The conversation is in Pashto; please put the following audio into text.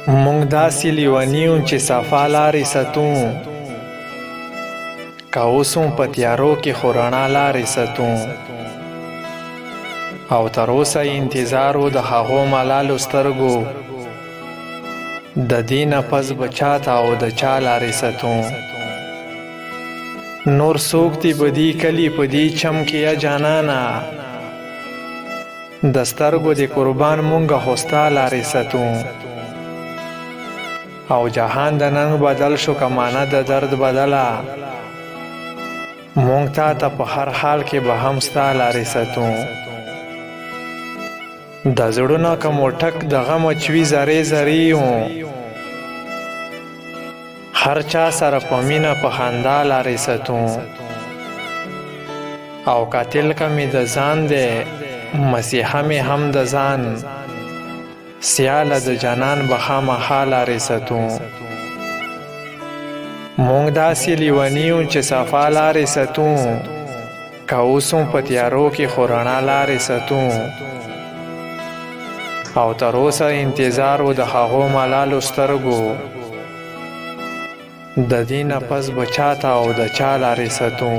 مونږ داسې لیونیو چې صفا لارې ستو، که اوس هم په تیارو کې خو رڼا لارې ستو، او تر اوسه انتظار و د هغو ملالو سترګو، د دې نه پس به چاته او د چا لارې ستو. نور څوک دي په دې کلي په دې چم کې یا جانانه، د سترګو د قربان مونږه خو ستا لارې ستو. او جهان د ننګ بدل شو که معنی د درد بدله، مونږ تا ته په هر حال کې به هم ستا لارې ستو. د زړونه که مو ټک د غم چوي زرې زرې یو، هر چا سره په مینه په خندا لارې ستو. او قاتل که مې د ځان دی، مسیحه مې هم د ځان، سیاله د جانان به خامخا لارې ستو. مونږ داسې لیونیو چې صفا لارې ستو، که اوس هم په تیارو کې خو رڼا لارې ستو. او تر اوسه انتظار و د هغو ملالو سترګو، د دې نه پس به چاته او د چا لارې ستو.